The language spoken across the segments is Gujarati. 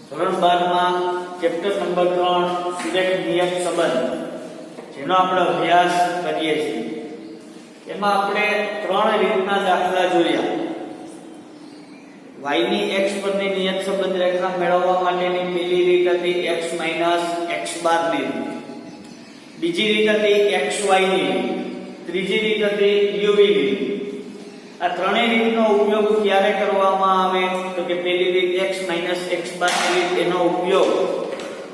ધોરણ 12 માં ચેપ્ટર નંબર 3 સુરેખ નિયત સંબંધ જેનો આપણે અભ્યાસ કરીએ છીએ એમાં આપણે ત્રણ રીતના દાખલા જોયા. y ની x પરની નિયત સંબંધ રેખા મેળવવા માટેની પહેલી રીત હતી x x બાર ની રીત, બીજી રીત હતી xy ની રીત, ત્રીજી રીત હતી uv ની રીત. આ ત્રણેય રીતનો ઉપયોગ ક્યારે કરવામાં આવે તો કે પહેલી રીત x x બાર ની રીત એનો ઉપયોગ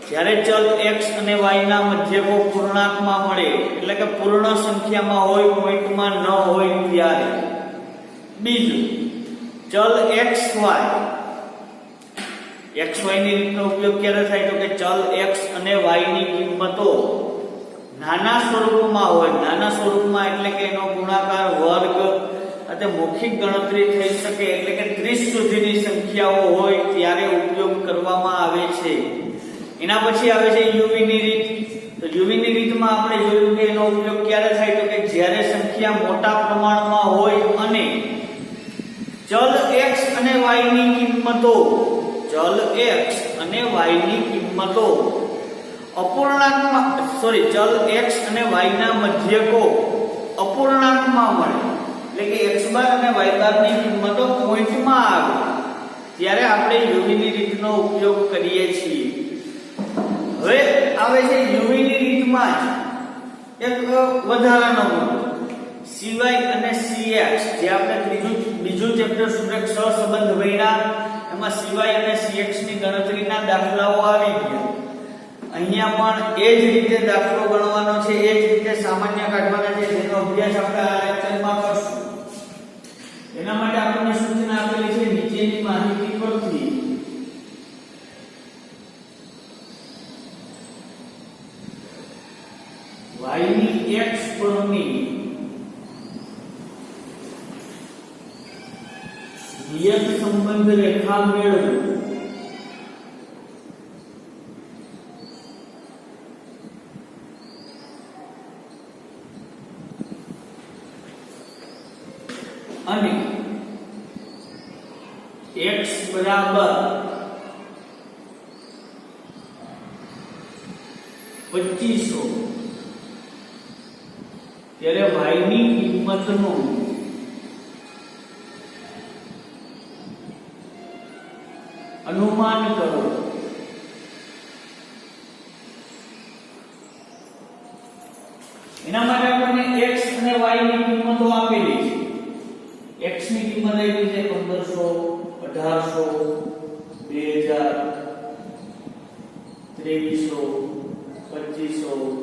જ્યારે ચલ x અને y ના મધ્યકો પૂર્ણાંકમાં મળે એટલે કે પૂર્ણ સંખ્યામાં હોય, પોઈન્ટમાં ન હોય ત્યારે. બીજું ચલ xy ની રીતનો ઉપયોગ ક્યારે થાય તો કે ચલ x અને y ની કિંમતો નાના સ્વરૂપમાં હોય, નાના સ્વરૂપમાં એટલે કે એનો ગુણાકાર, વર્ગ અને મૌખિક ગણતરી થઈ શકે એટલે કે 30 સુધીની સંખ્યાઓ હોય ત્યારે ઉપયોગ કરવામાં આવે છે. એના પછી આવે છે uv ની રીત. તો uv ની રીતમાં આપણે જોયું કે એનો ઉપયોગ ક્યારે થાય તો કે જ્યારે સંખ્યા મોટા પ્રમાણમાં હોય અને ચલ x અને y ની કિંમતો ચલ x અને y ની કિંમતો અપૂર્ણાંકમાં ચલ x અને y ના મધ્યકો અપૂર્ણાંકમાં મળે એટલે કે x બાર અને y બાર ની કિંમતો પોઈન્ટમાં આવે ત્યારે આપણે uv ની રીતનો ઉપયોગ કરીએ છીએ. હવે આવે છે uv ની રીતમાં એક વધારાનો મુદ્દો cy અને cx જે આપણે બીજું ચેપ્ટર સુરેખ સહસંબંધ ભણ્યા એમાં cy અને cx ની ગણતરીના દાખલાઓ આવી ગયા. અહીંયા પણ એ જ રીતે દાખલો ગણવાનો છે, એ જ રીતે સામાન્ય કાઢવાના છે જેનો અભ્યાસ આપણે આ લેક્ચરમાં કરશું. એના માટે આપણને સૂચના આપેલી છે નીચેની માહિતી પરથી. y ની x પરની નિયત સંબંધ રેખા મેળવો અને x બરાબર 2500 ત્યારે y ની કિંમતનું અનુમાન કરો. એના માટે આપણને x અને y ની કિંમતો આપેલી છે. x ની કિંમત આપી છે 1500, 1800, 2000, 2300, 2500.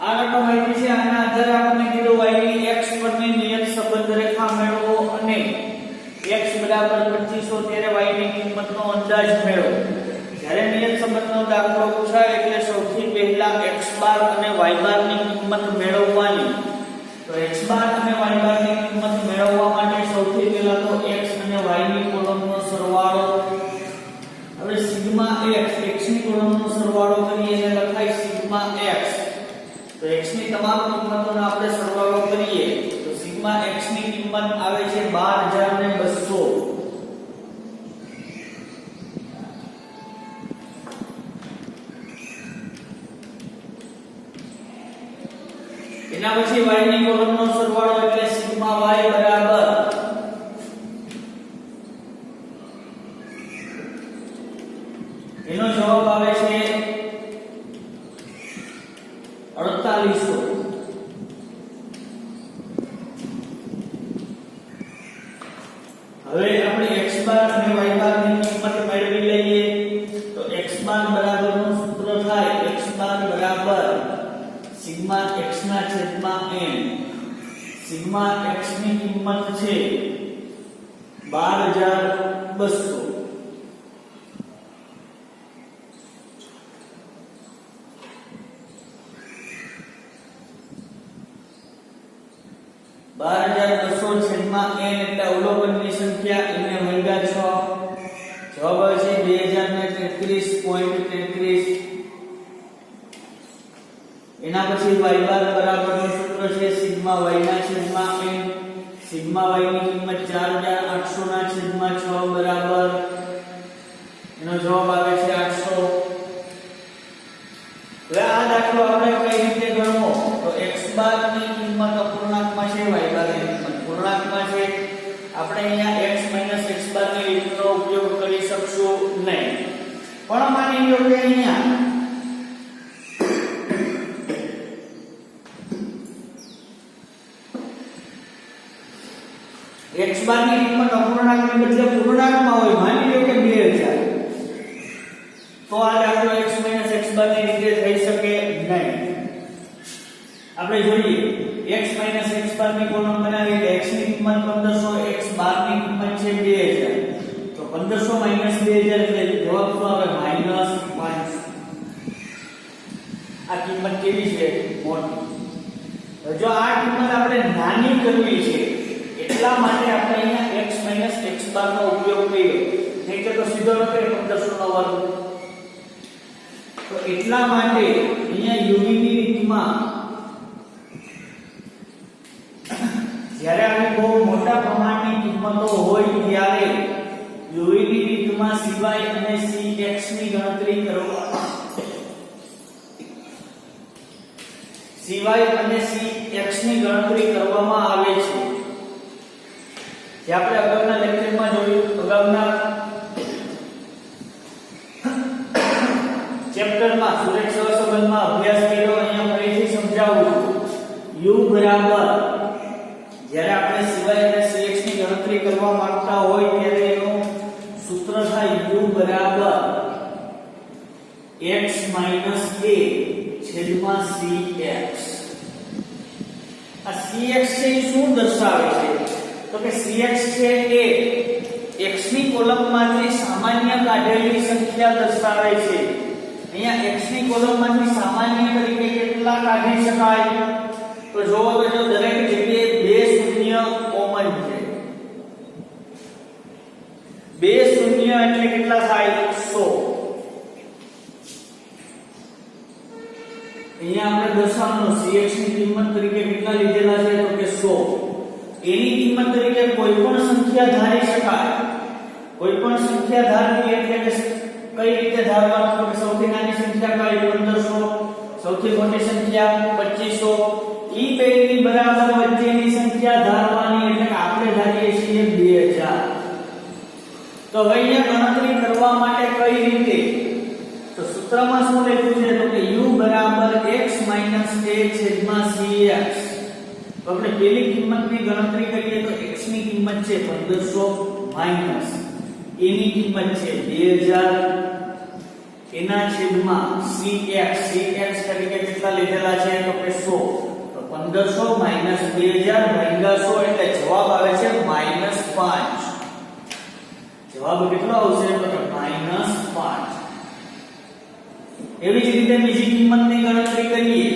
આ રકમ આપી છે. આના આધારે આપણે કીધું y ની x પરની નિયત સંબંધ રેખા મેળવો અને x બરાબર 2500 ત્યારે y ની કિંમતનો અંદાજ મેળવો. જ્યારે નિયત સંબંધનો દાખલો પૂછાય એટલે સૌથી પહેલા x બાર અને y બાર ની કિંમત મેળવવાની. તો x બાર અને y બાર ની કિંમત મેળવવા માટે સૌથી પહેલા તો x અને y ની કોલમનો સરવાળો. હવે સિગ્મા x ની કોલમનો સરવાળો કરીએ એટલે લખાય સિગ્મા x. તો x ની તમામ કિંમતોનો આપણે સરવાળો કરીએ તો સિગ્મા x ની કિંમત આવે છે 12200. એના પછી y ની કોલમનો સરવાળો એટલે સિગ્મા y બરાબર એનો જવાબ આવે છે 4800. હવે આપણે x બાર અને y બાર ની કિંમત મેળવી લઈએ તો x બાર બરાબર નું બરાબર સિગ્મા x ના છેદમાં n. સિગ્મા x ની કિંમત છે 12200. છેદમાં n એટલે અવલોકનની સંખ્યા એને ભાગ્યા 6. જવાબ આવે છે 2033.33. એના પછી y બાર બરાબરનું સૂત્ર છે સિગ્મા y ના છેદમાં n. સિગ્મા y ની કિંમત 4800 ના છેદમાં 6 બરાબર એનો જવાબ આવે છે 800. હવે આ દાખલો આપણે કઈ રીતે ગણવો તો x બાર ની કિંમત અપૂર્ણાંકમાં છે, y બાર ની કિંમત પૂર્ણાંકમાં છે. આપણે અહીંયા x x બાર ની રીતનો ઉપયોગ કરી શકશું નહીં. પણ માની લો કે અહીંયા x બાર ની કિંમત અપૂર્ણાંકને બદલે પૂર્ણાંકમાં હોય, માની લો કે 2000, તો આ દાખલો x x બાર ની રીતે થઈ શકે નહીં. આપણે જોઈએ x x બાર ની કોલમ બનાવી એટલે x ની કિંમત 1500, x બાર ની કિંમત છે 2000, તો 1500 2000 એટલે જવાબ શું આવે -500. આ કિંમત કેવી છે? મોટી. જો આ કિંમત આપણે નાની કરવી છે એટલા માટે આપણે અહીંયા x x બાર નો ઉપયોગ કર્યો, નહીં તો સીધો લખે 1500 નો વર્ગ. તો એટલા માટે અહીંયા યુવી ની રીતમાં જ્યારે આવી બહુ મોટા પ્રમાણની કિંમતો હોય ત્યારે યુવી ની રીતમાં cy અને cx ની ગણતરી કરવામાં આવે છે. જે આપણે અગાઉના લેક્ચરમાં જોયું, અગાઉના ચેપ્ટરમાં સુરેખ સહસંબંધમાં અભ્યાસ કર્યો. અહીંયા ફરીથી સમજાવું છું. u બરાબર જ્યારે આપણે cy અને cx ની ગણતરી કરવા માંગતા હોય ત્યારે એનું સૂત્ર થાય u બરાબર x a છેદમાં cx. આ cx છે એ શું દર્શાવે છે? તો કે cx છે એ x ની કોલમમાંથી સામાન્ય કાઢેલી સંખ્યા દર્શાવે છે. અહીંયા x ની કોલમમાંથી સામાન્ય તરીકે કેટલા કાઢી શકાય? તો જોવો તો જો દરેક જગ્યાએ બે શૂન્ય કોમન છે. બે શૂન્ય એટલે કેટલા થાય? 100. અહીંયા આપણે દર્શાવવાનું cx ની કિંમત તરીકે કેટલા લીધેલા છે? તો કે 100. એની કિંમત તરીકે કોઈ પણ સંખ્યા ધારી શકાય. કોઈ પણ સંખ્યા ધારવી એટલે કે કઈ રીતે ધારવાનું? તો સૌથી નાની સંખ્યા કઈ? 1500. સૌથી મોટી સંખ્યા 2500. ઈ બેની બરાબર વચ્ચેની સંખ્યા ધારવાની એટલે કે આપણે ધારીએ છીએ 2000. તો હવે અહીંયા ગણતરી કરવા માટે કઈ રીતે? તો સૂત્રમાં શું લખ્યું છે? તો કે u બરાબર x a છેદમાં cx. તો આપણે પહેલી કિંમતની ગણતરી કરીએ તો x ની કિંમત છે 1500 માઈનસ એની કિંમત છે 2000 એના છેદમાં cx તરીકે કેટલા લીધેલા છે? તો કે 100. તો 1500 માઈનસ 2000 ભાગ્યા 100 એટલે જવાબ આવે છે -5. જવાબ કેટલો આવશે? તો કે -5. એવી જ રીતે બીજી કિંમતની ગણતરી કરીએ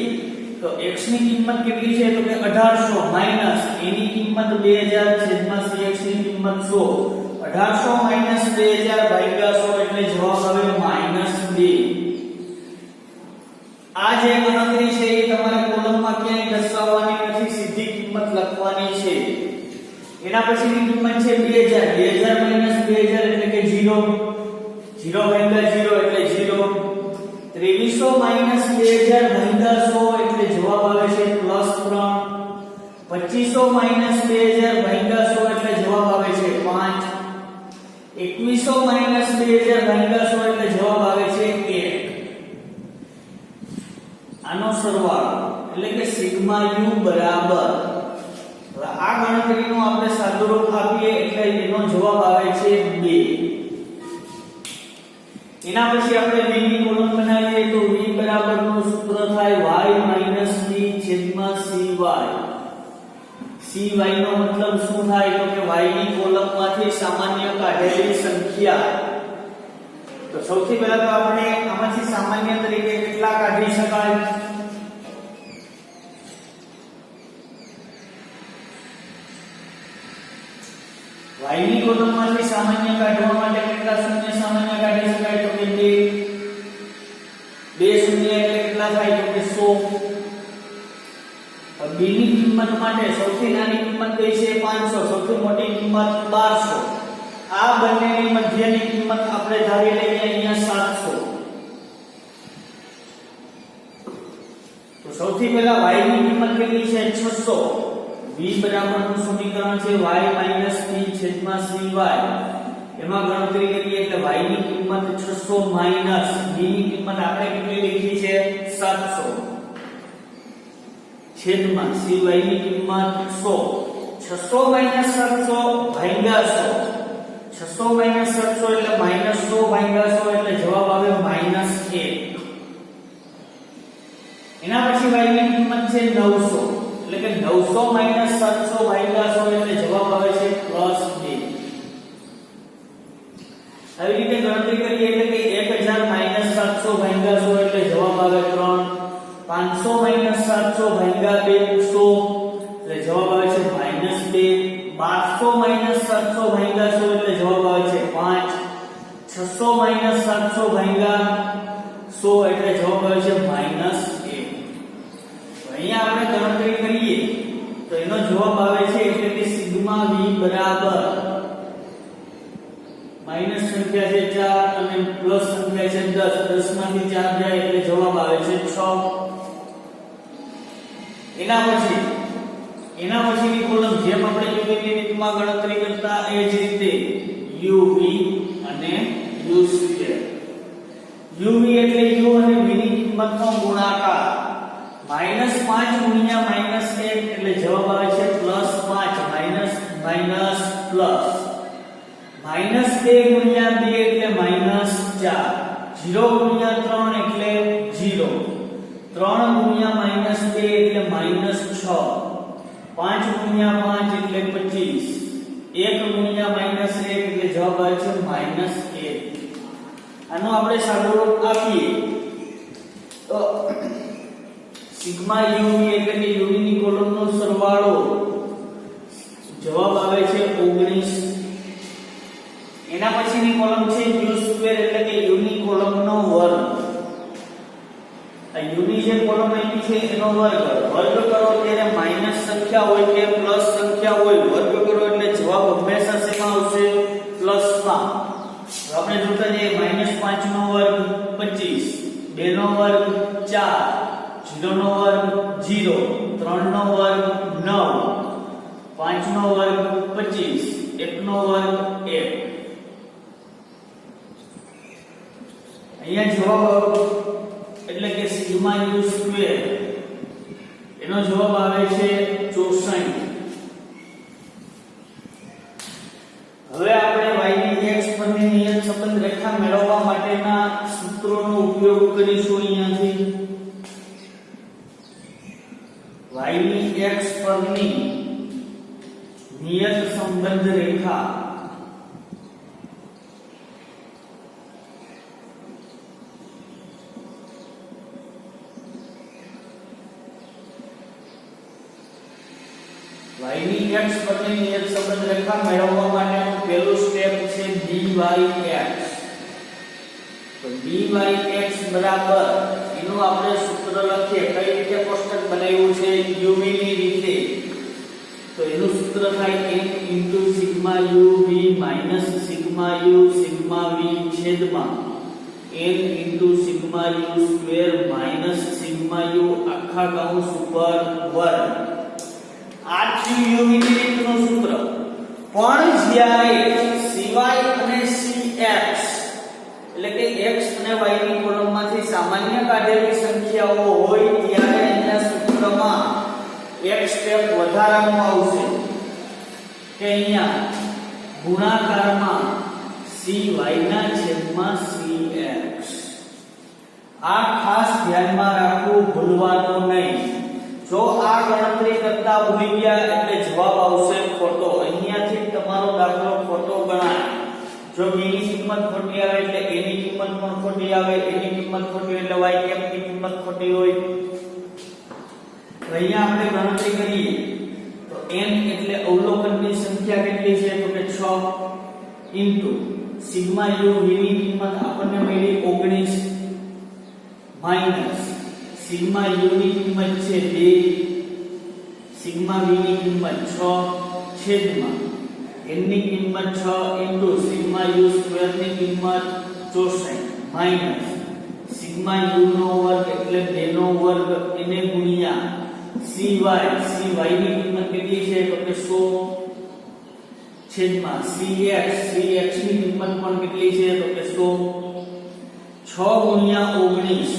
તો x ની કિંમત કેટલી છે? તો કે 1800 માઈનસ એની કિંમત 2000 છેદમાં cx ની કિંમત 100. 1800 માઈનસ 2000 ભાગ્યા 100 એટલે જવાબ આવે -2. આ જે ગણતરી છે એ તમારે કોલમમાં ક્યાંય દર્શાવવાની નથી, સીધી કિંમત લખવાની છે. એના પછીની કિંમત છે 2000. 2000 માઈનસ 2000 એટલે કે 0. 0 ભાગ્યા 0 એટલે 0. 2300 માઈનસ 2000 ભાગ્યા 100 એટલે જવાબ આવે છે +3. 2500 માઈનસ 2000 ભાગ્યા 100 એટલે જવાબ આવે છે 5. 2100 માઈનસ 2000 ભાગ્યા 100 એટલે જવાબ આવે છે 1. આનો સરવાળો એટલે કે સિગ્મા u બરાબર, હવે આ ગણતરીનો આપણે સાદુરૂપ આપીએ એટલે એનો જવાબ આવે છે 2. એના પછી આપણે v ની કોલમ બનાવીએ તો v બરાબર નું સૂત્ર થાય સંખ્યા તો સૌથી પહેલા તો આપણે આમાંથી સામાન્ય તરીકે કેટલા કાઢી શકાય y ની કોલમમાંથી સામાન્ય કાઢવા માટે કેટલા શૂન્ય સામાન્ય કાઢી શકાય તો કે 2 શૂન્ય એટલે કેટલા થાય તો કે 100 b ની કિંમત માટે સૌથી નાની કિંમત કઈ છે 500 સૌથી મોટી કિંમત 1200 આ બંનેની મધ્યની કિંમત આપણે ધારી લઈએ અહીંયા 700 તો સૌથી પહેલા y ની કિંમત કેટલી છે 600 v બરાબરનું સમીકરણ છે y - b છેદમાં cy એમાં ગણતરી કરીએ એટલે y ની કિંમત 600 માઈનસ b ની કિંમત આપણે કેટલી લીધી છે 700 છેદમાં cy ની કિંમત 100 600 માઈનસ 700 ભાગ્યા 100 600 માઈનસ 700 એટલે માઈનસ 100 ભાગ્યા 100 એટલે જવાબ આવે માઈનસ 1 એના પછી y ની કિંમત છે 900 એટલે કે 900 માઈનસ 700 ભાગ્યા 100 એટલે જવાબ આવે છે પ્લસ 2 આવી રીતે ગણતરી કરીએ એટલે કે 1000 માઈનસ 700 ભાગ્યા 100 એટલે જવાબ આવે 3 500 માઈનસ 700 ભાગ્યા 2 100 એટલે જવાબ આવે છે માઈનસ 2 1200 માઈનસ 700 ભાગ્યા 100 એટલે જવાબ આવે છે 5 600 માઈનસ 700 ભાગ્યા 100 એટલે જવાબ આવે છે માઈનસ 1 અહીંયા આપણે ગણતરી કરીએ તો એનો જવાબ આવે છે એટલે કે સિગ્મા v બરાબર માઈનસ સંખ્યા છે 4 અને પ્લસ સંખ્યા છે 10 10 માંથી 4 જાય એટલે જવાબ આવે છે 6 એના પછીની કોલમ જેમ આપણે uv ની રીતમાં ગણતરી કરતા એ જ રીતે uv અને u2 uv એટલે u અને v ની કિંમતનો ગુણાકાર -5 ગુણ્યા -1 એટલે જવાબ આવે છે +5 માઈનસ માઈનસ પ્લસ -2 ગુણ્યા 2 એટલે -4 0 ગુણ્યા 3 એટલે 0 3 ગુણ્યા -2 એટલે -6 5 ગુણ્યા 5 એટલે 25 1 ગુણ્યા -1 એટલે જવાબ આવે છે -1 આનો આપણે સાદો રૂપ આપીએ તો સિગ્મા uv એટલે કે uv ની કોલમનો સરવાળો જવાબ આવે છે 19 એના પછીની કોલમ છે u2 એટલે કે u ની કોલમનો વર્ગ આ u ની જે કોલમ આપી છે એનો વર્ગ કરો ત્યારે માઈનસ સંખ્યા હોય કે પ્લસ સંખ્યા હોય વર્ગ કરો એટલે જવાબ હંમેશા શેમાં આવશે પ્લસ માં તો આપણે જોતા જઈએ -5 નો વર્ગ 25 2 નો વર્ગ 4 0 નો વર્ગ 0 3 નો વર્ગ 9 5 નો વર્ગ 25 1 નો વર્ગ 1 અહીંયા જવાબ એટલે કે સિગ્મા u2 એનો જવાબ આવે છે 64 હવે આપણે y ની x પરની નિયત સંબંધ રેખા મેળવવા માટેના સૂત્રોનો ઉપયોગ કરીશું અહીંયાથી y ની x પરની નિયત સંબંધ રેખા y ની x પરની નિયત સંબંધ રેખા મેળવવા માટેનું પહેલું સ્ટેપ છે dyx તો dyx બરાબર એનું આપણે સૂત્ર લખીએ કઈ રીતે કોષ્ટક બનાવ્યું છે uv ની રીતે તો એનું સૂત્ર થાય n sigma uv minus sigma u sigma v છેદમાં n sigma u square minus sigma u આખા કૌંસ ઉપર વર્ગ આ થયું uv ની રીતનું સૂત્ર પણ જ્યારે cy અને cx એટલે કે x અને y ની કોલમમાંથી સામાન્ય કાઢેલી સંખ્યાઓ હોય ત્યારે અહીંયા સૂત્રમાં એક સ્ટેપ વધારાનું આવશે કે અહીંયા ગુણાકારમાં cy ના છેદમાં cx આ ખાસ ધ્યાનમાં રાખવું ભૂલવાનું નહીં જો આ ગણતરી કરતા ભૂલી ગયા એટલે જવાબ આવશે ખોટો અહીંયાથી તમારો દાખલો ખોટો ગણાય જો b ની કિંમત ખોટી આવે એટલે a ની કિંમત પણ ખોટી આવે, a ની કિંમત ખોટી એટલે y કેપ ની કિંમત ખોટી હોય. અહીંયા આપણે ગણતરી કરીએ તો n એટલે અવલોકનની સંખ્યા કેટલી છે તો કે 6 ઇન્ટુ સિગ્મા u v ની કિંમત આપણને મળી 19 માઈનસ સિગ્મા u ની કિંમત છે 2, સિગ્મા v ની કિંમત 6 છેદમાં n ની કિંમત 6 ઇન્ટુ સિગ્મા u સ્ક્વેર ની કિંમત 64 માઈનસ સિગ્મા u નો વર્ગ એટલે 2 નો વર્ગ એને ગુણ્યા cy ની કિંમત કેટલી છે તો કે 100 છેદમાં cx ની કિંમત પણ કેટલી છે તો કે 100 6 ગુણ્યા 19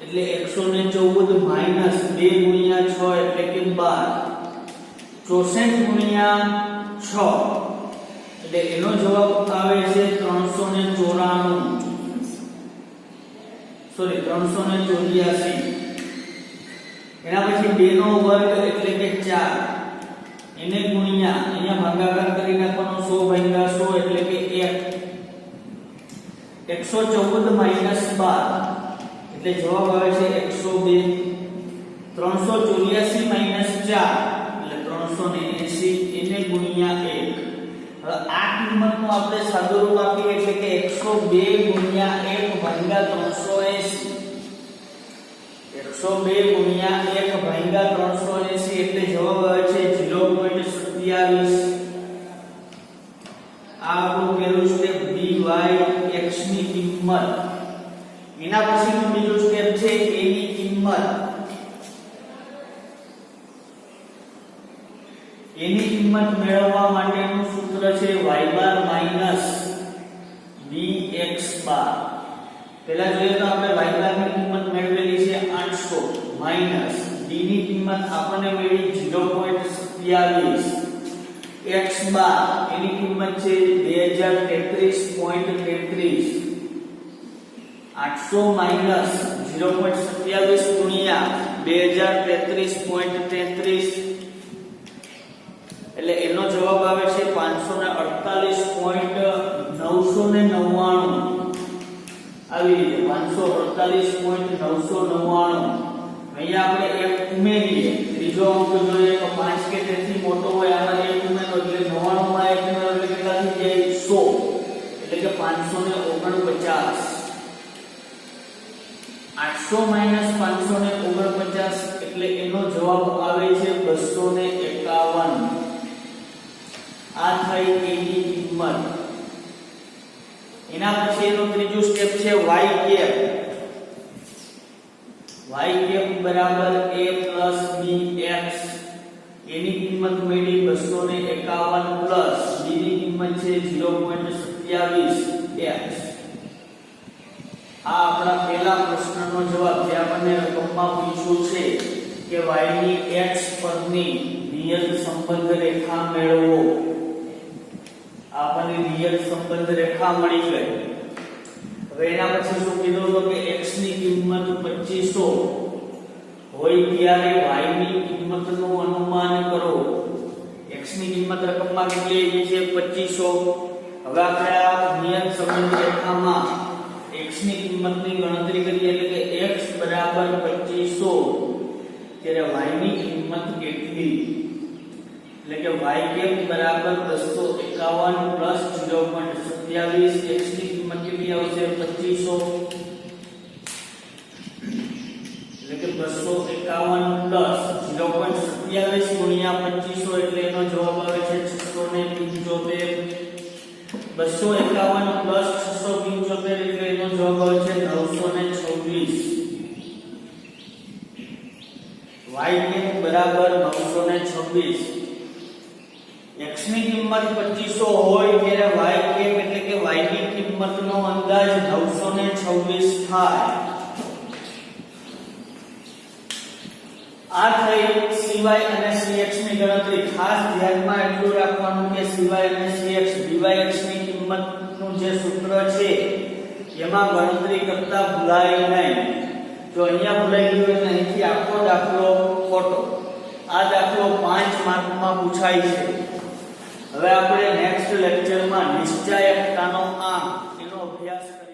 એટલે 114 માઈનસ 2 ગુણ્યા 6 એટલે કે 12 64 ગુણ્યા 6 એટલે એનો જવાબ આવે છે 384. એના પછી 2 નો વર્ગ એટલે કે 4 એને ગુણ્યા અહીંયા ભાગાકાર કરી નાખવાનો 100 ભાગ્યા 100 એટલે કે 1 114 માઈનસ 12 એટલે જવાબ આવે છે 102. 384 માઈનસ 4 એટલે 380 એને ગુણ્યા 1. હવે આ કિંમતનું આપણે સાદુરૂપ આપીએ એટલે કે 102 ગુણ્યા 1 ભાગ્યા 380. 102 ગુણ્યા 1 ભાગ્યા 380 એટલે જવાબ આવે છે 0.27. આ આપણું પહેલું સ્ટેપ dy x ની કિંમત. એના પછીનું બીજું સ્ટેપ છે a ની કિંમત. a ની કિંમત મેળવવા માટેનું સૂત્ર છે y બાર માઈનસ bx બાર. પહેલા જોઈએ તો આપણે y બાર ની કિંમત મેળવેલી છે 800 માઈનસ b ની કિંમત આપણને મળી 0.27. x બાર એની કિંમત છે 2033.33. 800 માઈનસ 0.27 ગુણ્યા 2033.33 એટલે એનો જવાબ આવે છે 548.999. આવી રીતે 548.999. અહીંયા આપણે એક ઉમેરીએ, ત્રીજો અંક જોઈએ તો 5 કે તેથી મોટો હોય આમાં એક ઉમેરો એટલે 99 માં એક ઉમેરો એટલે કેટલા થઈ જાય 100 એટલે કે 549. 800 માઈનસ 549 એટલે એનો જવાબ આવે છે 251. આ થઈ a ની કિંમત. એના પછી એનું ત્રીજું સ્ટેપ છે y કેપ. y કેપ બરાબર a plus bx. એની કિંમત મળી 251 પ્લસ b ની કિંમત છે 0.27x. આ આપણા પહેલા પ્રશ્નનો જવાબ જે આપણને રકમમાં પૂછ્યું છે કે y ની x પરની નિયત સંબંધ રેખા મેળવો. આપણને નિયત સંબંધ રેખા મળી ગઈ. હવે એના પછી શું કીધું તો કે x ની કિંમત 2500 હોય ત્યારે y ની કિંમતનું અનુમાન કરો. x ની કિંમત રકમમાં કેટલી આવી છે 2500. હવે આપણે આ નિયત સંબંધ રેખામાં x ની કિંમતની ગણતરી કરીએ એટલે કે x બરાબર 2500 ત્યારે y ની કિંમત કેટલી એટલે કે y કેપ બરાબર 251 પ્લસ 0.27. x ની કિંમત કેટલી આવશે 2500 એટલે કે 251 પ્લસ 0.27 ગુણ્યા 2500 એટલે એનો જવાબ આવે છે 675. 251 પ્લસ 675 એટલે એનો જવાબ આવે છે 926. y કેપ બરાબર 926. x ની કિંમત 2500 હોય ત્યારે y કેપ એટલે કે y ની કિંમતનો અંદાજ 926 થાય. આ થઈ cy અને cx ની ગણતરી. ખાસ ધ્યાનમાં એટલું રાખવાનું કે cy અને cx dyx ની કિંમતનું જે સૂત્ર છે એમાં ગણતરી કરતા ભૂલાય નહીં. જો અહીંયા ભૂલાઈ ગયું એટલે અહીંથી આખો દાખલો ખોટો. આ દાખલો 5 માર્કમાં પૂછાય છે. હવે આપણે નેક્સ્ટ લેક્ચરમાં નિશ્ચાયકતાનો આંક એનો અભ્યાસ કરીએ.